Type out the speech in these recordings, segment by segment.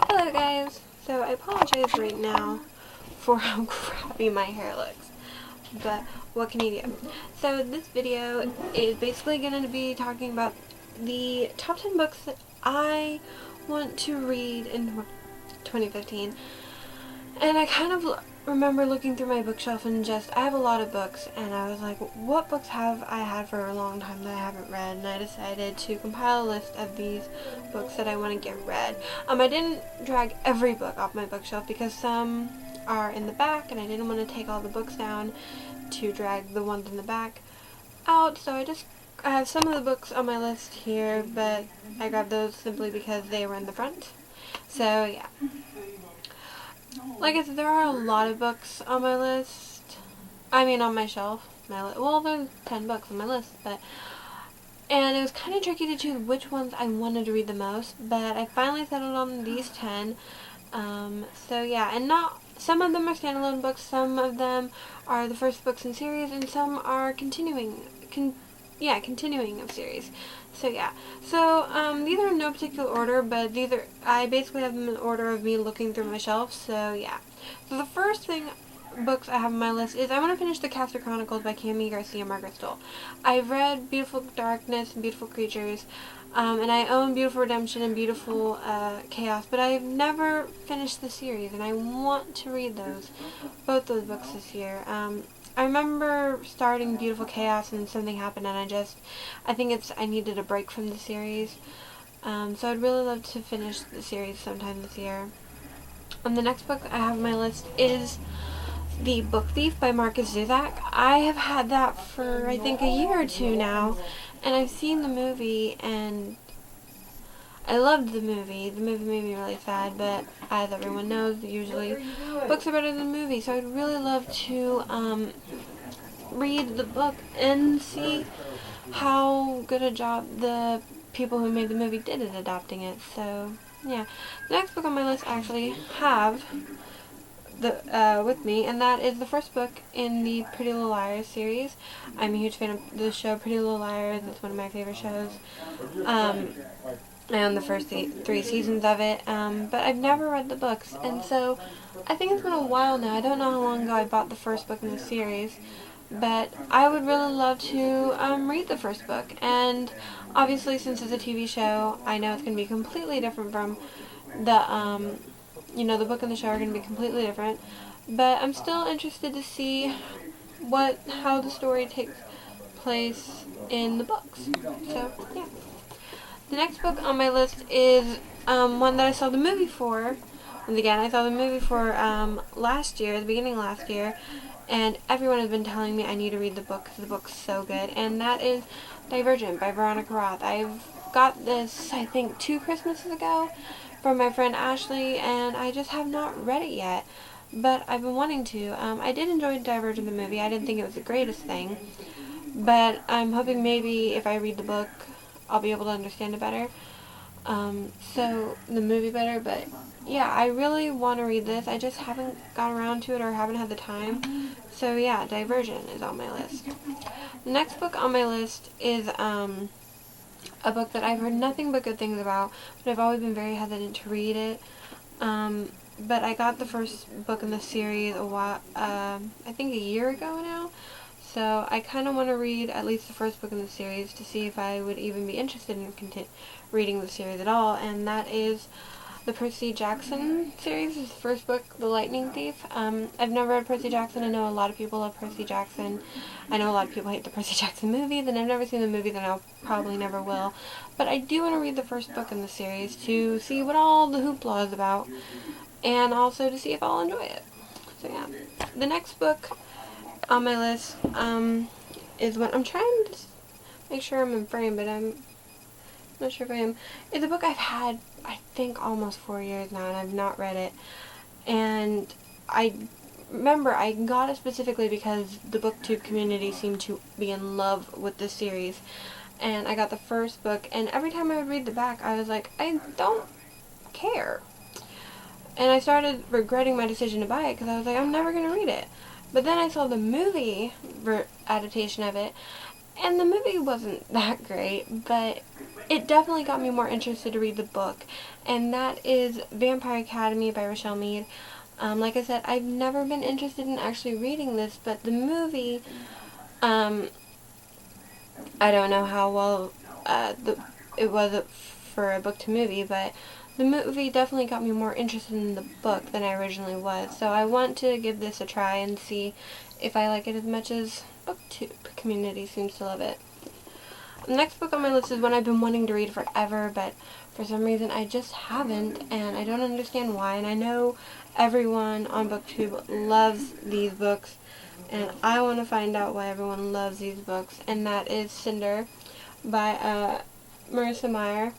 Hello guys, so I apologize right now for how crappy my hair looks, but what can you do? So this video is basically going to be talking about the top 10 books that I want to read in 2015, and I kind of remember looking through my bookshelf and I have a lot of books, and I was like, what books have I had for a long time that I haven't read? And I decided to compile a list of these books that I want to get read. I didn't drag every book off my bookshelf because some are in the back, and I didn't want to take all the books down to drag the ones in the back out, so I have some of the books on my list here, but I grabbed those simply because they were in the front. So yeah. Like I said, there are a lot of books on my list. On my shelf. Well, there's 10 books on my list, and it was kind of tricky to choose which ones I wanted to read the most, but I finally settled on these 10. So yeah, and some of them are standalone books, some of them are the first books in series, and some are continuing of series. So yeah, these are in no particular order, but I basically have them in order of me looking through my shelf. So yeah, so the first books I have on my list is I want to finish the Castor Chronicles by Cami Garcia Margaret Stoll. I've read Beautiful Darkness and Beautiful Creatures, and I own Beautiful Redemption and Beautiful Chaos, but I've never finished the series, and I want to read both those books this year. I remember starting Beautiful Chaos and something happened, and I think I needed a break from the series. So I'd really love to finish the series sometime this year. The next book I have on my list is The Book Thief by Marcus Zuzak. I have had that for I think a year or two now, and I've seen the movie, and I loved the movie. The movie made me really sad, but as everyone knows, usually books are better than movies, so I'd really love to read the book and see how good a job the people who made the movie did at adapting it. So yeah, the next book on my list I actually have with me, and that is the first book in the Pretty Little Liars series. I'm a huge fan of the show Pretty Little Liars. It's one of my favorite shows. I own the first three seasons of it, but I've never read the books, and so I think it's been a while now. I don't know how long ago I bought the first book in the series, but I would really love to read the first book. And obviously, since it's a TV show, I know it's going to be completely different from the book and the show are going to be completely different, but I'm still interested to see how the story takes place in the books. So yeah. The next book on my list is one that I saw the movie for. And again, I saw the movie for last year, the beginning of last year, and everyone has been telling me I need to read the book because the book's so good, and that is Divergent by Veronica Roth. I've got this, I think, 2 Christmases ago from my friend Ashley, and I just have not read it yet, but I've been wanting to. I did enjoy Divergent the movie. I didn't think it was the greatest thing, but I'm hoping maybe if I read the book, I'll be able to understand it better. So the movie better, but yeah, I really want to read this. I just haven't got around to it or haven't had the time. So yeah, Divergent is on my list. The next book on my list is a book that I've heard nothing but good things about, but I've always been very hesitant to read it. But I got the first book in the series I think a year ago now. So I kind of want to read at least the first book in the series to see if I would even be interested in reading the series at all, and that is the Percy Jackson series. Is the first book, The Lightning Thief. I've never read Percy Jackson. I know a lot of people love Percy Jackson. I know a lot of people hate the Percy Jackson movies, and I've never seen the movies, and I'll probably never will. But I do want to read the first book in the series to see what all the hoopla is about, and also to see if I'll enjoy it. So yeah. The next book on my list is one I'm trying to make sure I'm in frame, but I'm not sure if I am. It's a book I've had, I think, almost 4 years now, and I've not read it. And I remember I got it specifically because the booktube community seemed to be in love with the series. And I got the first book, and every time I would read the back, I was like, I don't care. And I started regretting my decision to buy it because I was like, I'm never going to read it. But then I saw the movie adaptation of it, And the movie wasn't that great, but it definitely got me more interested to read the book. And that is Vampire Academy by Rochelle Mead. Like I said, I've never been interested in actually reading this, but the movie, I don't know how well it was for a book to movie, but the movie definitely got me more interested in the book than I originally was. So I want to give this a try and see if I like it as much as BookTube community seems to love it. The next book on my list is one I've been wanting to read forever, but for some reason I just haven't, and I don't understand why. And I know everyone on BookTube loves these books, and I want to find out why everyone loves these books, and that is Cinder by Marissa Meyer.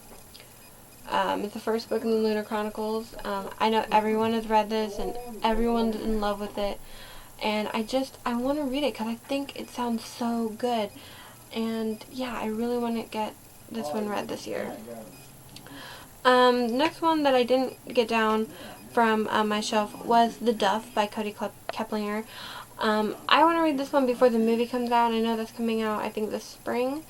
It's the first book in the Lunar Chronicles. I know everyone has read this, and everyone's in love with it. And I want to read it because I think it sounds so good. And yeah, I really want to get this one read this year. Next one that I didn't get down from my shelf was The Duff by Cody Keplinger. I want to read this one before the movie comes out. I know that's coming out, I think, this spring.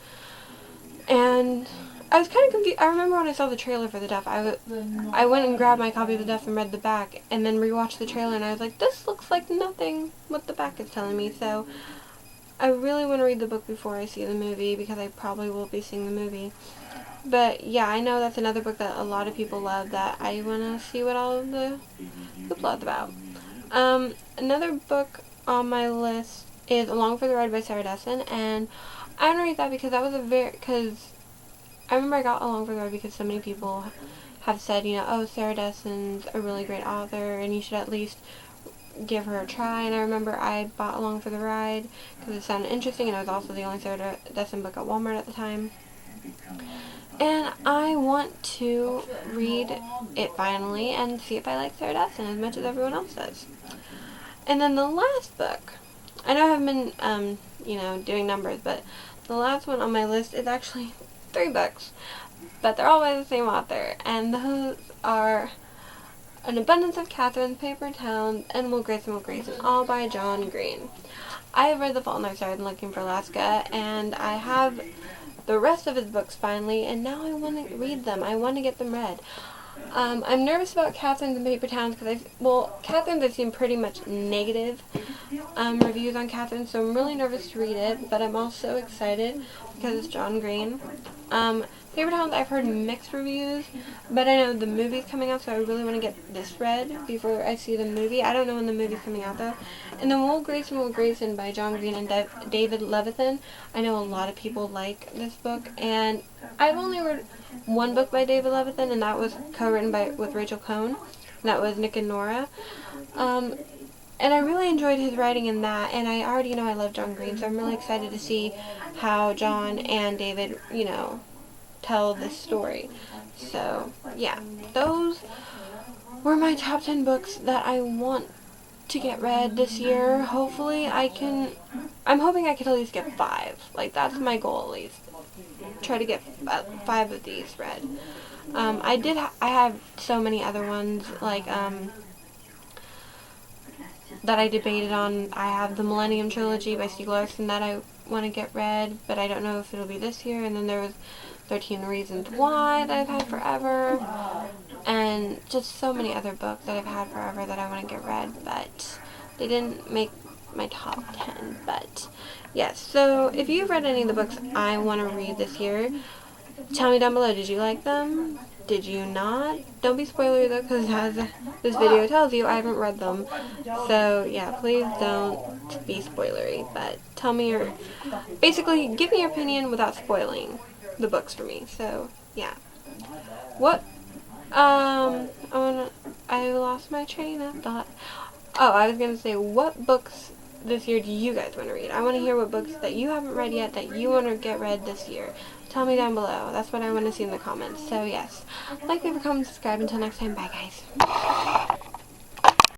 And I was kind of confused. I remember when I saw the trailer for The Duff, I went and grabbed my copy of The Duff and read the back, and then rewatched the trailer, and I was like, this looks like nothing what the back is telling me. So I really want to read the book before I see the movie, because I probably will be seeing the movie. But yeah, I know that's another book that a lot of people love that I want to see what all of the hoopla is about. Another book on my list is Along for the Ride by Sarah Dessen, and I want to read that because I remember I got Along for the Ride because so many people have said, oh, Sarah Dessen's a really great author and you should at least give her a try. And I remember I bought Along for the Ride because it sounded interesting, and it was also the only Sarah Dessen book at Walmart at the time. And I want to read it finally and see if I like Sarah Dessen as much as everyone else does. And then the last book, I know I haven't been, doing numbers, but the last one on my list is actually 3 books, but they're all by the same author, and those are An Abundance of Catherine's Paper Towns and Will Grayson, all by John Green. I have read The Fault in Our Stars and Looking for Alaska, and I have the rest of his books finally, and now I want to read them. I want to get them read. I'm nervous about Catherine's and Paper Towns because Catherine's I've seen pretty much negative reviews on Catherine, so I'm really nervous to read it, but I'm also excited because it's John Green. Paper Towns, I've heard mixed reviews, but I know the movie's coming out, so I really want to get this read before I see the movie. I don't know when the movie's coming out, though. And then Will Grayson by John Green and David Levithan. I know a lot of people like this book, and I've only read one book by David Levithan, and that was co-written with Rachel Cohn. And that was Nick and Nora. And I really enjoyed his writing in that, and I already know I love John Green, so I'm really excited to see how John and David, tell this story. So, yeah, those were my top 10 books that I want to get read this year. Hopefully I'm hoping I could at least get 5. Like, that's my goal at least. Try to get 5 of these read. I have so many other ones, like, that I debated on. I have the Millennium Trilogy by Stieg Larsson that I want to get read, but I don't know if it'll be this year. And then there was 13 Reasons Why that I've had forever, and just so many other books that I've had forever that I want to get read, but they didn't make my top 10. But yes, so if you've read any of the books I want to read this year, tell me down below. Did you like them? Did you not? Don't be spoilery though, because as this video tells you, I haven't read them. So yeah, please don't be spoilery, but tell me basically give me your opinion without spoiling the books for me. So yeah. I lost my train of thought. Oh, I was gonna say, what books this year do you guys want to read? I want to hear what books that you haven't read yet that you want to get read this year. Tell me down below. That's what I want to see in the comments. So yes, like, favorite, comment, subscribe. Until next time, bye guys.